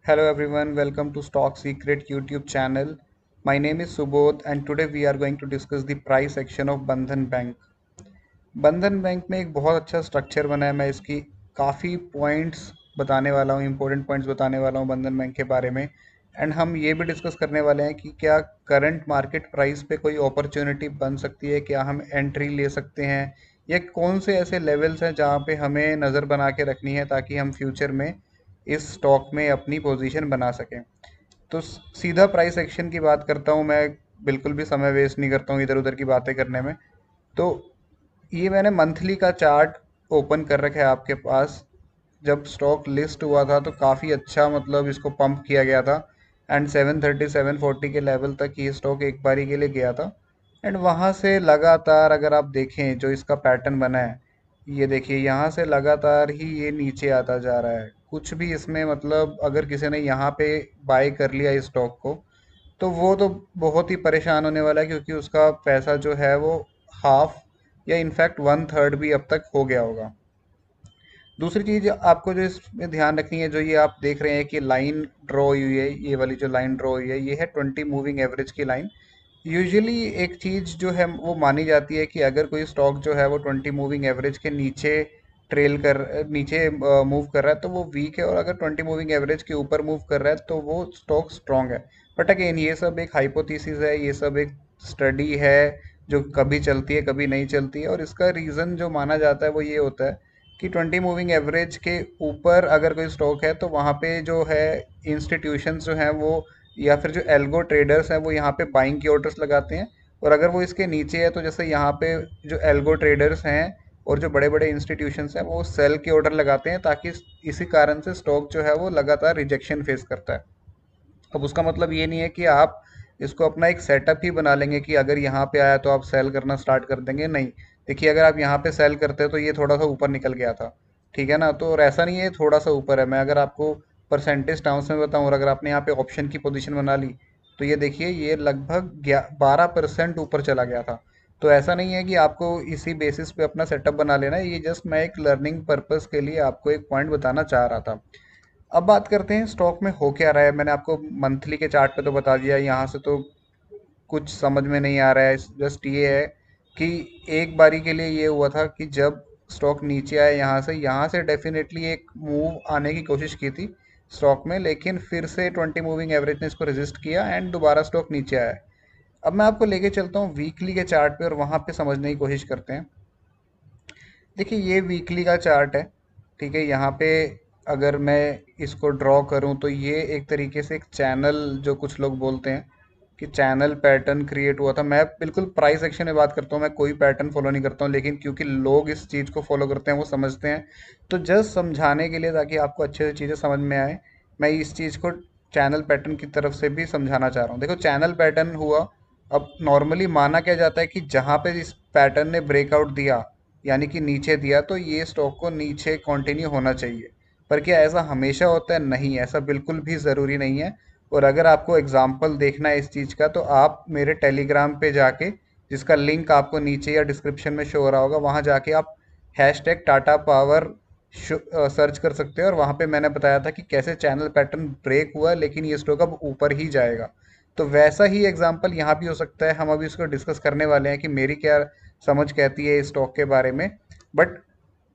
Hello everyone, welcome to Stock Secret YouTube channel. My name is Subodh and today we are going to discuss the price action of Bandhan Bank. बंधन bank में एक बहुत अच्छा structure बना है। मैं इसकी काफ़ी पॉइंट्स बताने वाला हूँ, इंपॉर्टेंट पॉइंट्स बताने वाला हूँ बंधन बैंक के बारे में। एंड हम ये भी डिस्कस करने वाले हैं कि क्या करंट मार्केट प्राइस पे कोई अपॉर्चुनिटी बन सकती है, क्या हम एंट्री ले सकते हैं, या कौन से ऐसे लेवल्स हैं जहाँ पे हमें नज़र बना के रखनी है ताकि हम फ्यूचर में इस स्टॉक में अपनी पोजीशन बना सकें। तो सीधा प्राइस एक्शन की बात करता हूँ मैं। बिल्कुल भी समय वेस्ट नहीं करता हूँ इधर उधर की बातें करने में। तो ये मैंने मंथली का चार्ट ओपन कर रखा है आपके पास। जब स्टॉक लिस्ट हुआ था तो काफ़ी अच्छा, मतलब इसको पंप किया गया था एंड 730 740 के लेवल तक ये स्टॉक एक बारी के लिए गया था। एंड वहाँ से लगातार अगर आप देखें जो इसका पैटर्न बना है, ये देखिए यहाँ से लगातार ही ये नीचे आता जा रहा है। कुछ भी इसमें, मतलब अगर किसी ने यहाँ पे बाय कर लिया इस स्टॉक को तो वो तो बहुत ही परेशान होने वाला है, क्योंकि उसका पैसा जो है वो हाफ या इनफैक्ट वन थर्ड भी अब तक हो गया होगा। दूसरी चीज़ आपको जो इसमें ध्यान रखनी है, जो ये आप देख रहे हैं कि लाइन ड्रॉ हुई है, ये वाली जो लाइन ड्रॉ हुई है ये है 20 मूविंग एवरेज की लाइन। यूजुअली एक चीज़ जो है वो मानी जाती है कि अगर कोई स्टॉक जो है वो 20 मूविंग एवरेज के नीचे नीचे मूव कर रहा है तो वो वीक है, और अगर 20 मूविंग एवरेज के ऊपर मूव कर रहा है तो वो स्टॉक स्ट्रांग है। बट अगेन ये सब एक हाइपोथेसिस है, ये सब एक स्टडी है जो कभी चलती है कभी नहीं चलती है। और इसका रीज़न जो माना जाता है वो ये होता है कि 20 मूविंग एवरेज के ऊपर अगर कोई स्टॉक है तो वहाँ पे जो है इंस्टीट्यूशंस जो हैं वो, या फिर जो एल्गो ट्रेडर्स हैं वो यहाँ पे बाइंग के ऑर्डर्स लगाते हैं। और अगर वो इसके नीचे है तो जैसे यहाँ पे जो एल्गो ट्रेडर्स हैं और जो बड़े बड़े इंस्टीट्यूशंस हैं वो सेल के ऑर्डर लगाते हैं, ताकि इसी कारण से स्टॉक जो है वो लगातार रिजेक्शन फेस करता है। अब उसका मतलब ये नहीं है कि आप इसको अपना एक सेटअप ही बना लेंगे कि अगर यहाँ पे आया तो आप सेल करना स्टार्ट कर देंगे, नहीं। देखिए, अगर आप यहाँ पे सेल करते हो तो ये थोड़ा सा ऊपर निकल गया था, ठीक है ना। तो और ऐसा नहीं है थोड़ा सा ऊपर है, मैं अगर आपको परसेंटेज टर्म्स में बताऊँ और अगर आपने यहाँ पे ऑप्शन की पोजीशन बना ली तो ये देखिए ये लगभग 12% ऊपर चला गया था। तो ऐसा नहीं है कि आपको इसी बेसिस पे अपना सेटअप बना लेना है, ये जस्ट मैं एक लर्निंग पर्पस के लिए आपको एक पॉइंट बताना चाह रहा था। अब बात करते हैं स्टॉक में हो क्या रहा है। मैंने आपको मंथली के चार्ट पे तो बता दिया, यहाँ से तो कुछ समझ में नहीं आ रहा है। जस्ट ये है कि एक बारी के लिए ये हुआ था कि जब स्टॉक नीचे आया यहाँ से डेफिनेटली एक मूव आने की कोशिश की थी स्टॉक में, लेकिन फिर से 20 मूविंग एवरेज ने इसको रेजिस्ट किया एंड दोबारा स्टॉक नीचे आया है। अब मैं आपको लेके चलता हूँ वीकली के चार्ट पे और वहाँ पे समझने की कोशिश करते हैं। देखिए, ये वीकली का चार्ट है, ठीक है। यहाँ पे अगर मैं इसको ड्रॉ करूँ तो ये एक तरीके से एक चैनल, जो कुछ लोग बोलते हैं कि चैनल पैटर्न क्रिएट हुआ था। मैं बिल्कुल प्राइस एक्शन में बात करता हूँ, मैं कोई पैटर्न फॉलो नहीं करता हूँ, लेकिन क्योंकि लोग इस चीज़ को फॉलो करते हैं वो समझते हैं। तो जस्ट समझाने के लिए, ताकि आपको अच्छे से चीज़ें समझ में आए, मैं इस चीज़ को चैनल पैटर्न की तरफ से भी समझाना चाह रहा हूँ। देखो, चैनल पैटर्न हुआ। अब नॉर्मली माना क्या जाता है कि जहाँ पे इस पैटर्न ने ब्रेकआउट दिया, यानी कि नीचे दिया, तो ये स्टॉक को नीचे कंटिन्यू होना चाहिए। पर क्या ऐसा हमेशा होता है? नहीं, ऐसा बिल्कुल भी ज़रूरी नहीं है। और अगर आपको एग्जाम्पल देखना है इस चीज़ का तो आप मेरे टेलीग्राम पे जाके, जिसका लिंक आपको नीचे या डिस्क्रिप्शन में शो हो रहा होगा, वहाँ जाके आप हैशटैग टाटा पावर सर्च कर सकते हो। और वहाँ पे मैंने बताया था कि कैसे चैनल पैटर्न ब्रेक हुआ लेकिन ये स्टॉक अब ऊपर ही जाएगा। तो वैसा ही एग्जाम्पल यहाँ भी हो सकता है। हम अभी इसको डिस्कस करने वाले हैं कि मेरी क्या समझ कहती है इस स्टॉक के बारे में। बट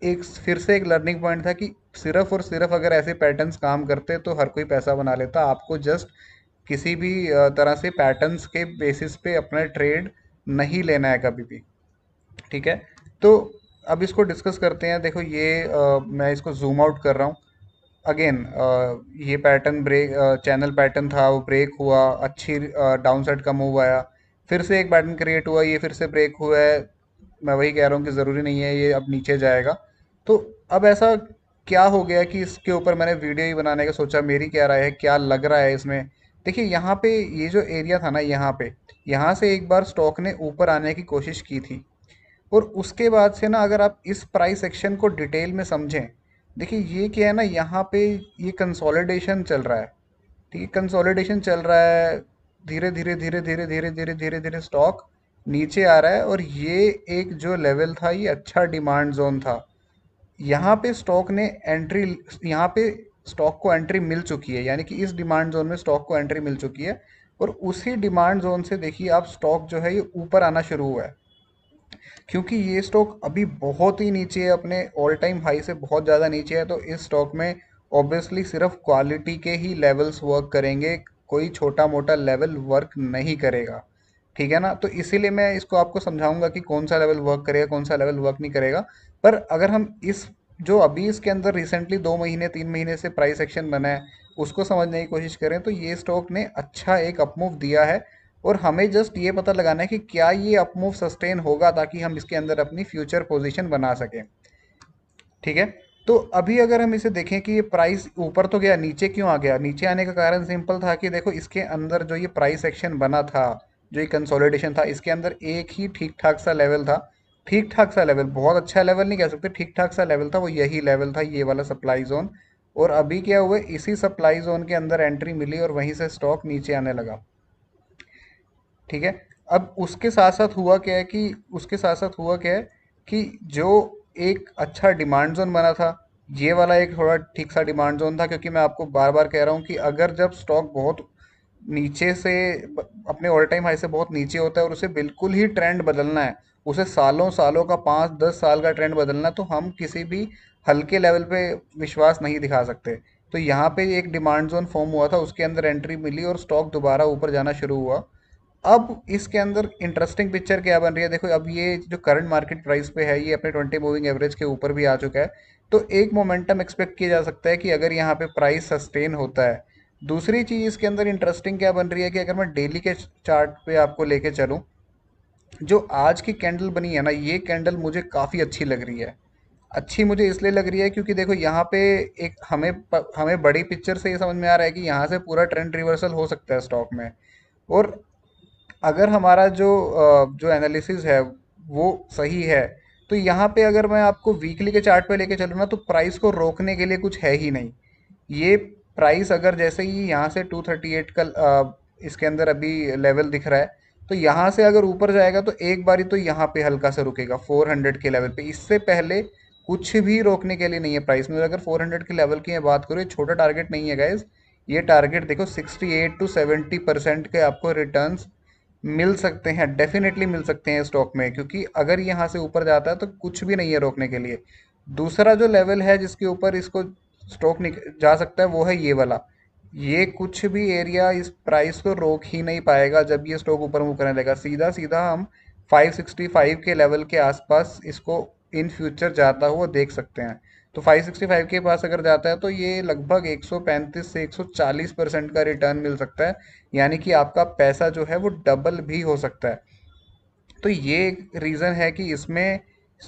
एक फिर से एक लर्निंग पॉइंट था कि सिर्फ और सिर्फ अगर ऐसे पैटर्न्स काम करते तो हर कोई पैसा बना लेता। आपको जस्ट किसी भी तरह से पैटर्न्स के बेसिस पे अपना ट्रेड नहीं लेना है कभी भी, ठीक है। तो अब इसको डिस्कस करते हैं। देखो, ये मैं इसको जूम आउट कर रहा हूँ। अगेन ये पैटर्न ब्रेक, चैनल पैटर्न था, वो ब्रेक हुआ, अच्छी डाउन साइड का मूव आया, फिर से एक पैटर्न क्रिएट हुआ, ये फिर से ब्रेक हुआ है। मैं वही कह रहा हूँ कि ज़रूरी नहीं है ये अब नीचे जाएगा। तो अब ऐसा क्या हो गया कि इसके ऊपर मैंने वीडियो ही बनाने का सोचा। मेरी क्या राय है, क्या लग रहा है इसमें? देखिए, यहाँ पे ये जो एरिया था ना, यहाँ से एक बार स्टॉक ने ऊपर आने की कोशिश की थी। और उसके बाद से ना, अगर आप इस प्राइस एक्शन को डिटेल में समझें, देखिए ये क्या है ना, यहाँ पे ये कंसोलिडेशन चल रहा है, ठीक है। कंसोलिडेशन चल रहा है, धीरे धीरे धीरे धीरे धीरे धीरे धीरे धीरे स्टॉक नीचे आ रहा है। और ये एक जो लेवल था ये अच्छा डिमांड जोन था। यहाँ पे स्टॉक ने एंट्री, यहाँ पे स्टॉक को एंट्री मिल चुकी है, यानी कि इस डिमांड जोन में स्टॉक को एंट्री मिल चुकी है। और उसी डिमांड जोन से देखिए आप स्टॉक जो है ये ऊपर आना शुरू हुआ है, क्योंकि ये स्टॉक अभी बहुत ही नीचे है, अपने ऑल टाइम हाई से बहुत ज़्यादा नीचे है। तो इस स्टॉक में ऑब्वियसली सिर्फ क्वालिटी के ही लेवल्स वर्क करेंगे, कोई छोटा मोटा लेवल वर्क नहीं करेगा। ठीक है ना, तो इसीलिए मैं इसको आपको समझाऊंगा कि कौन सा लेवल वर्क करेगा, कौन सा लेवल वर्क नहीं करेगा। पर अगर हम इस जो अभी इसके अंदर रिसेंटली 2 महीने 3 महीने से प्राइस एक्शन बना है उसको समझने की कोशिश करें, तो ये स्टॉक ने अच्छा एक अपमूव दिया है। और हमें जस्ट ये पता लगाना है कि क्या ये अपमूव सस्टेन होगा, ताकि हम इसके अंदर अपनी फ्यूचर पोजीशन बना सकें। ठीक है, तो अभी अगर हम इसे देखें कि ये प्राइस ऊपर तो गया, नीचे क्यों आ गया? नीचे आने का कारण सिंपल था कि देखो इसके अंदर जो ये प्राइस एक्शन बना था, जो ये कंसोलिडेशन था, इसके अंदर एक ही ठीक ठाक सा लेवल था। ठीक ठाक सा लेवल, बहुत अच्छा लेवल नहीं कह सकते, ठीक ठाक सा लेवल था, वो यही लेवल था, ये वाला सप्लाई जोन। और अभी क्या हुआ, इसी सप्लाई जोन के अंदर एंट्री मिली और वहीं से स्टॉक नीचे आने लगा। ठीक है, अब उसके साथ साथ हुआ क्या है कि उसके साथ साथ हुआ क्या है कि जो एक अच्छा डिमांड जोन बना था, ये वाला एक थोड़ा ठीक सा डिमांड जोन था, क्योंकि मैं आपको बार बार कह रहा हूँ कि अगर जब स्टॉक बहुत नीचे से अपने ऑल टाइम हाई से बहुत नीचे होता है और उसे बिल्कुल ही ट्रेंड बदलना है, उसे सालों सालों का 5-10 साल का ट्रेंड बदलना है, तो हम किसी भी हल्के लेवल पे विश्वास नहीं दिखा सकते। तो यहाँ पे एक डिमांड जोन फॉर्म हुआ था, उसके अंदर एंट्री मिली और स्टॉक दोबारा ऊपर जाना शुरू हुआ। अब इसके अंदर इंटरेस्टिंग पिक्चर क्या बन रही है, देखो अब ये जो करंट मार्केट प्राइस पे है ये अपने 20 मूविंग एवरेज के ऊपर भी आ चुका है। तो एक मोमेंटम एक्सपेक्ट किया जा सकता है कि अगर यहाँ पे प्राइस सस्टेन होता है। दूसरी चीज इसके अंदर इंटरेस्टिंग क्या बन रही है कि अगर मैं डेली के चार्ट पे आपको लेके चलूं, जो आज की कैंडल बनी है ना, ये कैंडल मुझे काफ़ी अच्छी लग रही है। अच्छी मुझे इसलिए लग रही है क्योंकि देखो यहाँ पे एक हमें बड़ी पिक्चर से ये समझ में आ रहा है कि यहाँ से पूरा ट्रेंड रिवर्सल हो सकता है स्टॉक में। और अगर हमारा जो एनालिसिस है वो सही है, तो यहाँ पे अगर मैं आपको वीकली के चार्ट पे लेके चलूँ ना, तो प्राइस को रोकने के लिए कुछ है ही नहीं। ये प्राइस अगर जैसे ही यहाँ से 238 का इसके अंदर अभी लेवल दिख रहा है, तो यहाँ से अगर ऊपर जाएगा तो एक बारी तो यहाँ पे हल्का सा रुकेगा 400 के लेवल पे। इससे पहले कुछ भी रोकने के लिए नहीं है प्राइस में। अगर 400 के लेवल की मैं बात करूँ, ये छोटा टारगेट नहीं है गाइज। ये टारगेट देखो 68 to 70% के आपको रिटर्न्स मिल सकते हैं, डेफिनेटली मिल सकते हैं स्टॉक में, क्योंकि अगर यहाँ से ऊपर जाता है तो कुछ भी नहीं है रोकने के लिए। दूसरा जो लेवल है जिसके ऊपर इसको स्टॉक जा सकता है वो है ये वाला। ये कुछ भी एरिया इस प्राइस को रोक ही नहीं पाएगा। जब ये स्टॉक ऊपर मुंह करने लगा, सीधा सीधा हम 565 के लेवल के आसपास इसको इन फ्यूचर जाता हुआ देख सकते हैं। तो 565 के पास अगर जाता है तो ये लगभग 135 से 140% का रिटर्न मिल सकता है, यानी कि आपका पैसा जो है वो डबल भी हो सकता है। तो ये रीज़न है कि इसमें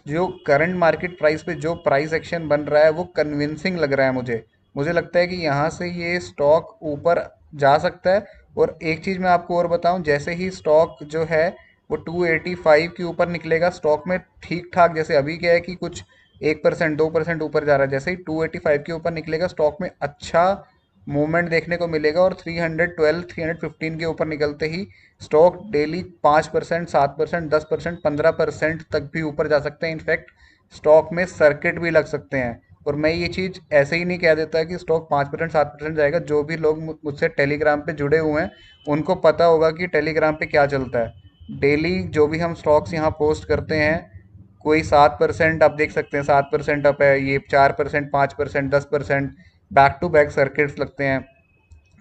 जो करंट मार्केट प्राइस पे जो प्राइस एक्शन बन रहा है वो कन्विंसिंग लग रहा है मुझे। मुझे लगता है कि यहाँ से ये स्टॉक ऊपर जा सकता है। और एक चीज़ मैं आपको और बताऊं, जैसे ही स्टॉक जो है वो 285 के ऊपर निकलेगा, स्टॉक में ठीक ठाक, जैसे अभी क्या है कि कुछ 1% 2% ऊपर जा रहा है, जैसे ही 285 के ऊपर निकलेगा स्टॉक में अच्छा मूवमेंट देखने को मिलेगा। और 312 315 के ऊपर निकलते ही स्टॉक डेली 5%, 7%, 10%, 15% तक भी ऊपर जा सकते हैं। इनफैक्ट स्टॉक में सर्किट भी लग सकते हैं। और मैं ये चीज़ ऐसे ही नहीं कह देता कि स्टॉक 5% 7% जाएगा। जो भी लोग मुझसे टेलीग्राम पे जुड़े हुए हैं उनको पता होगा कि टेलीग्राम पे क्या चलता है। डेली जो भी हम स्टॉक्स यहाँ पोस्ट करते हैं, कोई 7% आप देख सकते हैं, 7% अप है, ये 4%, 5%, 10% बैक टू बैक सर्किट्स लगते हैं।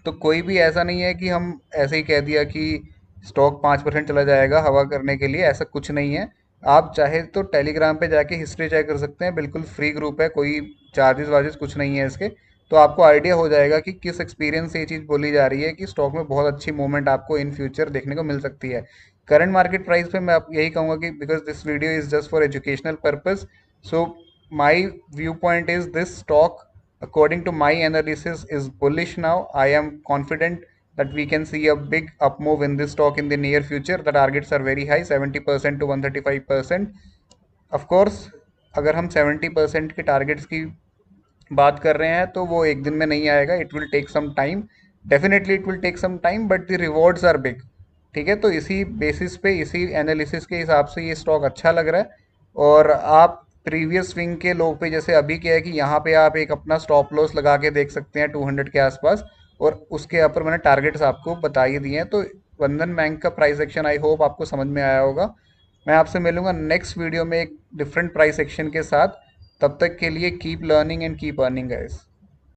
तो कोई भी ऐसा नहीं है कि हम ऐसे ही कह दिया कि स्टॉक 5% चला जाएगा हवा करने के लिए, ऐसा कुछ नहीं है। आप चाहे तो टेलीग्राम पे जाके हिस्ट्री चेक कर सकते हैं, बिल्कुल फ्री ग्रुप है, कोई चार्जेस वार्जेस कुछ नहीं है इसके। तो आपको आइडिया हो जाएगा कि किस एक्सपीरियंस से ये चीज़ बोली जा रही है कि स्टॉक में बहुत अच्छी मूवमेंट आपको इन फ्यूचर देखने को मिल सकती है। करंट मार्केट प्राइस पे मैं आप यही कहूँगा कि because this video is just for educational purpose, so my view point is this stock according to my analysis is bullish now. I am confident that we can see a big up move in this stock in the near future. The targets are very high, 70% to 135%. Of course, अगर हम 70% के targets की बात कर रहे हैं तो वो एक दिन में नहीं आएगा, it will take some time. Definitely it will take some time, but the rewards are big. ठीक है, तो इसी बेसिस पे, इसी एनालिसिस के हिसाब से ये स्टॉक अच्छा लग रहा है। और आप प्रीवियस स्विंग के लो पे, जैसे अभी क्या है कि यहाँ पे आप एक अपना स्टॉप लॉस लगा के देख सकते हैं 200 के आसपास, और उसके ऊपर मैंने टारगेट्स आपको बता ही दिए हैं। तो बंधन बैंक का प्राइस एक्शन आई होप आपको समझ में आया होगा। मैं आपसे मिलूंगा नेक्स्ट वीडियो में एक डिफरेंट प्राइस एक्शन के साथ। तब तक के लिए keep learning and keep earning guys.